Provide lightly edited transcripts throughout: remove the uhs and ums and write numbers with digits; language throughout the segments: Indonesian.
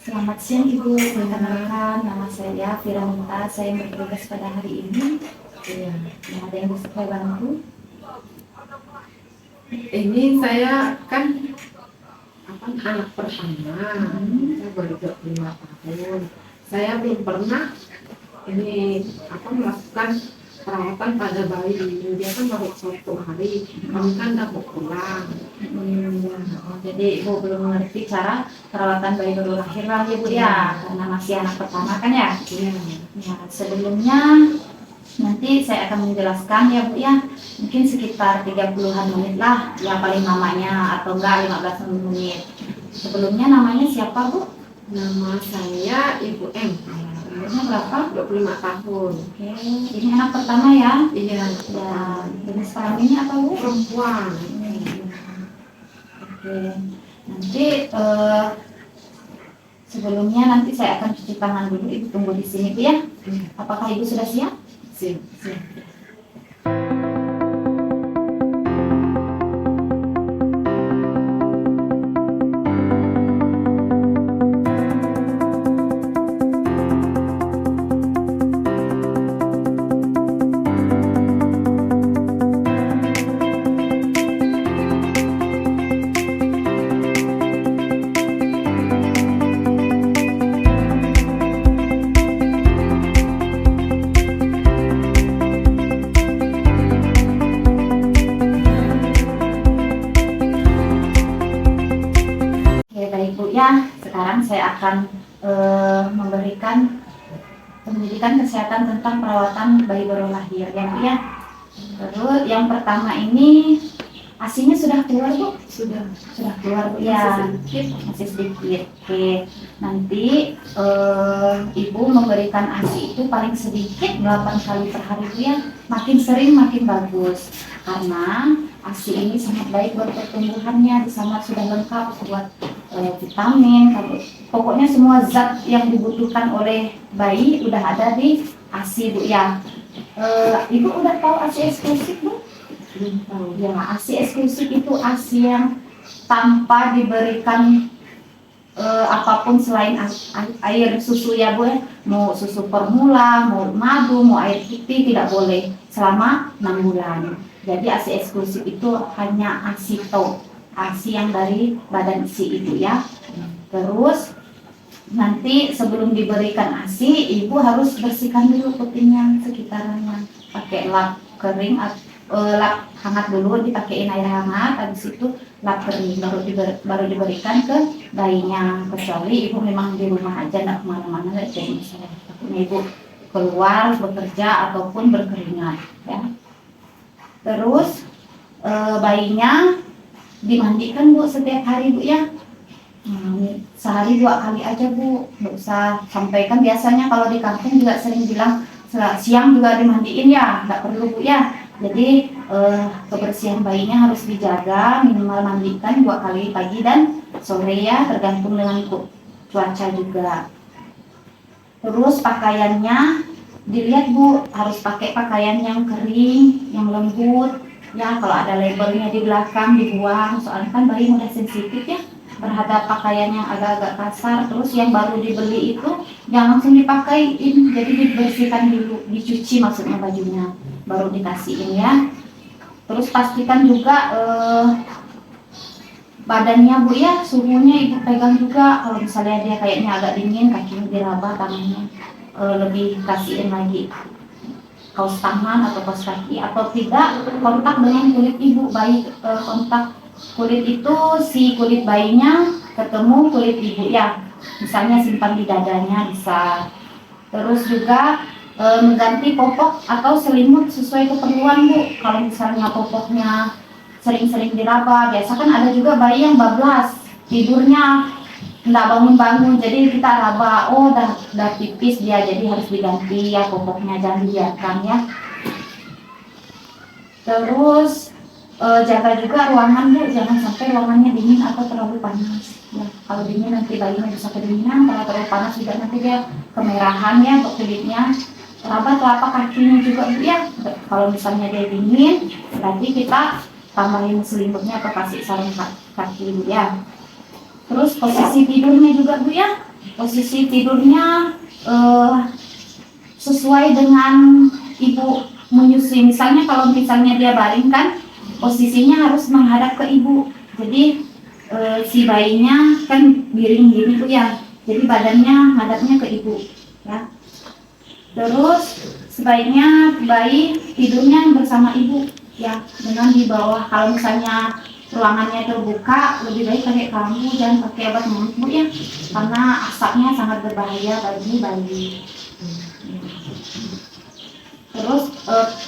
Selamat siang Ibu, perkenalkan nama saya Firamita, saya yang bertugas pada hari ini. Ya, ada yang bisa saya bantu? Ini saya kan anak pertama, saya baru 25 tahun. Saya belum pernah melakukan perawatan pada bayi. Dia kan baru 1 hari, kami kan udah mau pulang. Jadi Ibu belum mengerti cara perawatan bayi baru lahir lah ya Bu ya, karena masih anak pertama kan ya? Iya. Ya, sebelumnya nanti saya akan menjelaskan ya Bu ya, mungkin sekitar 30-an menit lah, ya paling lamanya atau enggak 15 menit. Sebelumnya namanya siapa Bu? Nama saya Ibu M. Umurnya berapa? 25 tahun. Oke, ini anak pertama ya? Iya. Ya, jenis kelaminnya apa Bu? Perempuan. Oke, nanti sebelumnya nanti saya akan cuci tangan dulu, Ibu tunggu di sini Bu ya. Apakah Ibu sudah siap? Siap. Oke, baik Bu ya. Sekarang saya akan memberikan pendidikan kesehatan tentang perawatan bayi baru lahir ya Bu ya. Terus yang pertama ini ASINya sudah keluar Bu? Sudah Keluar Bu ya. Masih sedikit. Oke. Nanti Ibu memberikan ASI itu paling sedikit 8 kali per hari Bu ya. Makin sering makin bagus. Karena ASI ini sangat baik buat pertumbuhannya, di sana sudah lengkap buat vitamin, pokoknya semua zat yang dibutuhkan oleh bayi udah ada di ASI Bu ya. Ibu udah tahu ASI eksklusif Bu? belum tahu. Ya, ASI eksklusif itu ASI yang tanpa diberikan apapun selain air susu ya Bu ya. Mau susu formula, mau madu, mau air putih tidak boleh selama 6 bulan. Jadi ASI eksklusif itu hanya ASI TO, ASI yang dari badan isi ibu ya. Terus nanti sebelum diberikan ASI, ibu harus bersihkan dulu putingnya sekitarannya pakai lap kering, lap hangat dulu, dipakein air hangat, habis itu lap kering baru diberikan ke bayinya. Kecuali ibu memang di rumah aja, nggak kemana-mana, nggak jadi masalah. Takutnya ibu keluar bekerja ataupun berkeringat ya. Terus bayinya dimandikan Bu setiap hari Bu ya. Sehari 2 kali aja Bu, nggak usah sampai, kan biasanya kalau di kampung juga sering bilang siang juga dimandiin ya, nggak perlu Bu ya. Jadi kebersihan bayinya harus dijaga, minimal mandikan 2 kali pagi dan sore ya, tergantung dengan cuaca juga. Terus pakaiannya dilihat Bu, harus pakai pakaian yang kering, yang lembut ya. Kalau ada labelnya di belakang dibuang, soalnya kan bayi mudah sensitif ya terhadap pakaian yang agak-agak kasar. Terus yang baru dibeli itu jangan langsung dipakaiin, jadi dibersihkan dulu, dicuci maksudnya bajunya, baru dikasihin ya. Terus pastikan juga badannya Bu ya, suhunya ibu pegang juga. Kalau misalnya dia kayaknya agak dingin, kakinya diraba, tangannya lebih kasihin lagi kaos tangan atau kaos kaki, atau tidak kontak dengan kulit ibu. Bayi kontak kulit itu si kulit bayinya ketemu kulit ibu ya, misalnya simpan di dadanya bisa. Terus juga mengganti popok atau selimut sesuai keperluan Bu. Kalau misalnya popoknya sering-sering diraba, biasa kan ada juga bayi yang bablas tidurnya nggak bangun-bangun, jadi kita raba, oh udah pipis dia, jadi harus diganti ya popoknya, jangan dibiarkan ya. Terus jaga juga ruangan Bu, jangan sampai ruangannya dingin atau terlalu panas ya. Kalau dingin nanti bayinya bisa kedinginan, kalau terlalu panas juga nanti dia kemerahan ya kulitnya. Raba telapak kakinya juga Bu ya. Kalau misalnya dia dingin, berarti kita tambahin selimutnya atau kasih sarung kaki Bu ya. Terus posisi tidurnya juga Bu ya, posisi tidurnya sesuai dengan ibu menyusui. Misalnya kalau misalnya dia baring kan, posisinya harus menghadap ke ibu. Jadi si bayinya kan miring gini Bu ya, jadi badannya hadapnya ke ibu ya. Terus sebaiknya bayi tidurnya bersama ibu ya, dengan di bawah. Kalau misalnya ruangannya terbuka, lebih baik pakai kelambu, jangan pakai obat mulut Bu ya, karena asapnya sangat berbahaya bagi bayi. Terus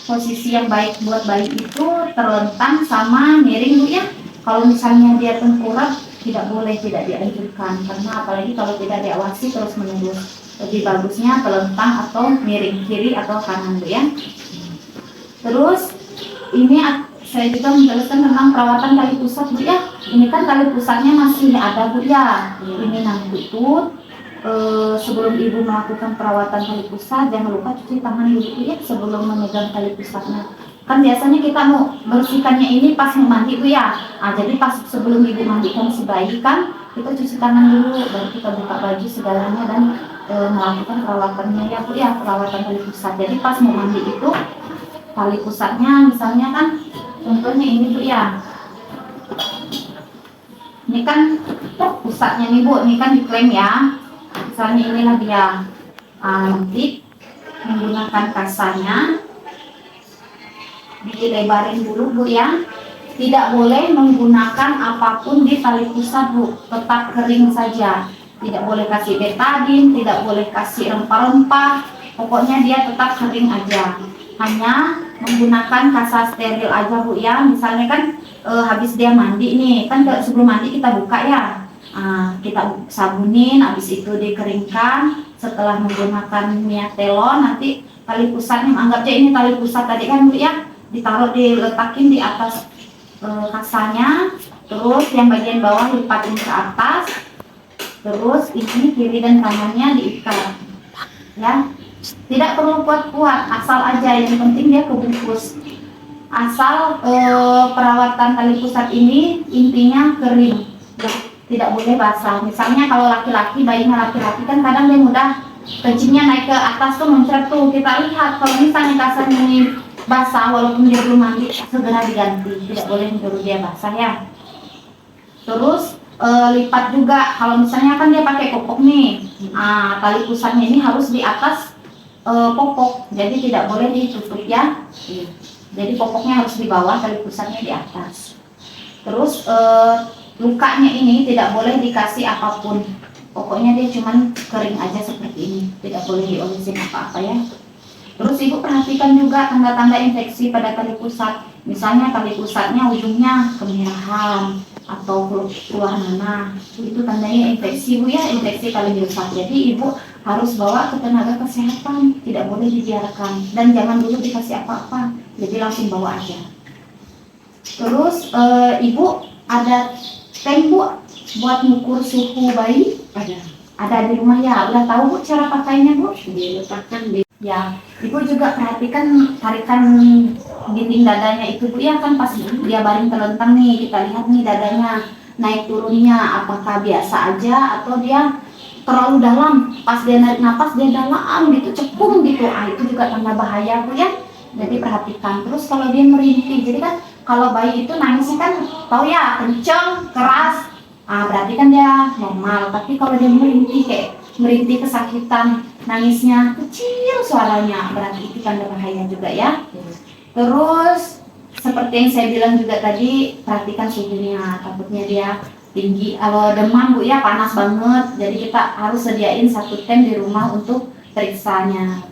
posisi yang baik buat bayi itu terlentang sama miring Bu ya. Kalau misalnya dia tengkurap, tidak boleh, tidak dianjurkan, karena apalagi kalau tidak diawasi terus menerus. Lebih bagusnya terlentang atau miring kiri atau kanan Bu ya. Terus ini saya juga menjelaskan tentang perawatan tali pusat Bu ya. Ini kan tali pusatnya masih ada Bu ya. Ini nanti itu sebelum ibu melakukan perawatan tali pusat, jangan lupa cuci tangan dulu Bu ya sebelum memegang tali pusatnya. Kan biasanya kita mau bersihkannya ini pas mau mandi Bu ya. Jadi pas sebelum ibu mandikan si bayi kan, kita cuci tangan dulu, baru kita buka baju segalanya dan melakukan perawatannya ya Bu ya, perawatan tali pusat. Jadi pas mau mandi itu tali pusatnya misalnya kan, contohnya ini Bu ya, ini kan pusatnya nih Bu, ini kan diklaim ya, misalnya inilah dia. Nanti menggunakan kasanya dilebarin dulu Bu ya, tidak boleh menggunakan apapun di tali pusat Bu, tetap kering saja, tidak boleh kasih betadin, tidak boleh kasih rempah-rempah, pokoknya dia tetap kering aja. Hanya menggunakan kasa steril aja Bu ya. Misalnya kan habis dia mandi nih, kan sebelum mandi kita buka ya, kita sabunin, habis itu dikeringkan. Setelah menggunakan minyak telon, nanti tali pusatnya, anggapnya ini tali pusat tadi kan Bu ya, ditaruh, diletakin di atas kasanya. Terus yang bagian bawah lipatin ke atas, terus ini kiri dan kanannya diikat ya. Tidak perlu kuat-kuat, asal aja, yang penting dia kebungkus. Asal perawatan tali pusat ini intinya kering, tidak boleh basah. Misalnya kalau laki-laki, bayinya laki-laki kan kadang dia mudah kencingnya naik ke atas tuh, muncrat tuh. Kita lihat kalau misalnya kasarnya ini basah, walaupun dia belum mandi, segera diganti, tidak boleh menyuruh dia basah ya. Terus lipat juga, kalau misalnya kan dia pakai popok nih, tali pusatnya ini harus di atas popok, jadi tidak boleh ditutup ya. Jadi popoknya harus di bawah, tali pusatnya di atas. Terus lukanya ini tidak boleh dikasih apapun, pokoknya dia cuman kering aja seperti ini, tidak boleh diolesin apa-apa ya. Terus ibu perhatikan juga tanda-tanda infeksi pada tali pusat. Misalnya tali pusatnya ujungnya kemerahan atau keluar nanah, itu tandanya infeksi Bu ya, infeksi tali pusat. Jadi ibu harus bawa ke tenaga kesehatan, tidak boleh dibiarkan, dan jangan dulu dikasih apa-apa, jadi langsung bawa aja. Terus ibu ada tank Bu buat mengukur suhu bayi? Ada di rumah ya. Udah tahu Bu cara pakainya Bu? Diletakkan di Ya, ibu juga perhatikan tarikan dinding dadanya itu Bu ya, kan pas dia baring terlentang nih, kita lihat nih dadanya naik turunnya apakah biasa aja atau dia terlalu dalam. Pas dia narik napas dia dalam gitu, cekung gitu, itu juga tanda bahaya Bu ya. Jadi perhatikan. Terus kalau dia merintih, jadi kan kalau bayi itu nangisnya kan tahu ya, kenceng, keras, berarti kan dia normal. Tapi kalau dia merintih, kayak merintih kesakitan, nangisnya kecil suaranya, berarti itu tanda bahaya juga ya. Terus seperti yang saya bilang juga tadi, perhatikan suhunya, takutnya dia tinggi. Kalau demam Bu ya, panas banget, jadi kita harus sediain satu tem di rumah untuk periksanya.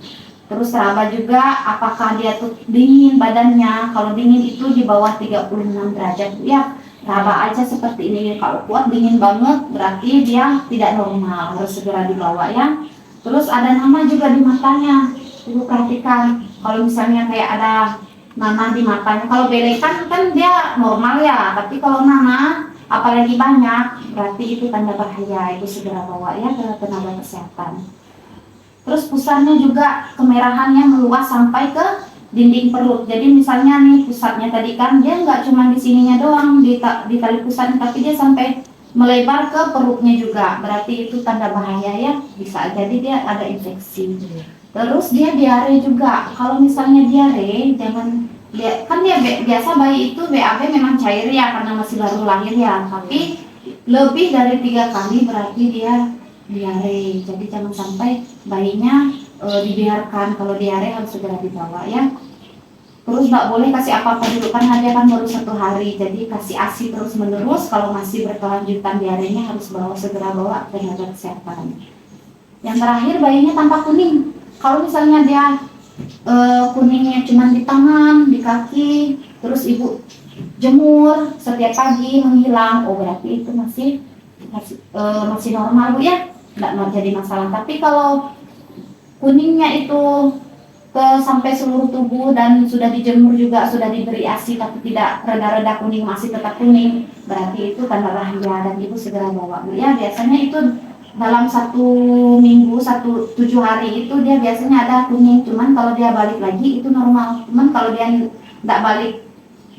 Terus raba juga, apakah dia tuh dingin badannya. Kalau dingin itu di bawah 36 derajat Bu ya, raba aja seperti ini. Kalau kuat dingin banget, berarti dia tidak normal, harus segera dibawa ya. Terus ada nanah juga di matanya, ibu perhatikan. Kalau misalnya kayak ada nanah di matanya, kalau belekan kan dia normal ya, tapi kalau nanah apalagi banyak, berarti itu tanda bahaya, itu segera bawa ya ke tenaga kesehatan. Terus pusarnya juga kemerahannya meluas sampai ke dinding perut. Jadi misalnya nih pusatnya tadi kan dia nggak cuma di sininya doang, di tali pusatnya, tapi dia sampai melebar ke perutnya juga, berarti itu tanda bahaya ya, bisa jadi dia ada infeksi. Terus dia diare juga. Kalau misalnya diare, jangan dia kan biasa bayi itu BAB memang cair ya karena masih baru lahir ya, tapi lebih dari 3 kali berarti dia diare. Jadi jangan sampai bayinya dibiarkan, kalau diare harus segera dibawa ya. Terus nggak boleh kasih apa-apa dulu karena dia kan baru 1 hari, jadi kasih ASI terus menerus. Kalau masih berkelanjutan diarenya harus segera bawa ke tenaga kesehatan. Yang terakhir bayinya tampak kuning. Kalau misalnya dia kuningnya cuma di tangan, di kaki, terus ibu jemur setiap pagi menghilang, oh berarti itu masih normal bu ya, nggak jadi masalah. Tapi kalau kuningnya itu sampai seluruh tubuh dan sudah dijemur juga, sudah diberi ASI tapi tidak reda-reda kuning, masih tetap kuning, berarti itu tanda bahaya dan ibu segera bawa bu ya. Biasanya itu dalam 1 minggu, 7 hari itu dia biasanya ada kuning, cuman kalau dia balik lagi itu normal. Cuman kalau dia tidak balik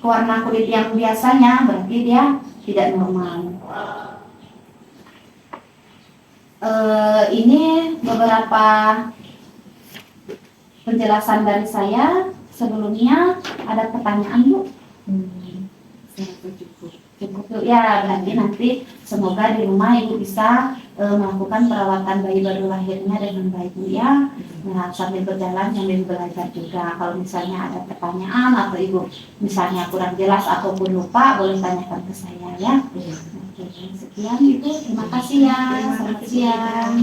ke warna kulit yang biasanya, berarti dia tidak normal. Ini beberapa penjelasan dari saya. Sebelumnya ada pertanyaan bu? Cukup bu ya, berarti nanti semoga di rumah ibu bisa melakukan perawatan bayi baru lahirnya dengan baik bu ya. Nah, sambil berjalan sambil belajar juga. Kalau misalnya ada pertanyaan atau ibu misalnya kurang jelas ataupun lupa, boleh tanyakan ke saya ya. Oke, sekian ibu, terima kasih ya. Selamat siang.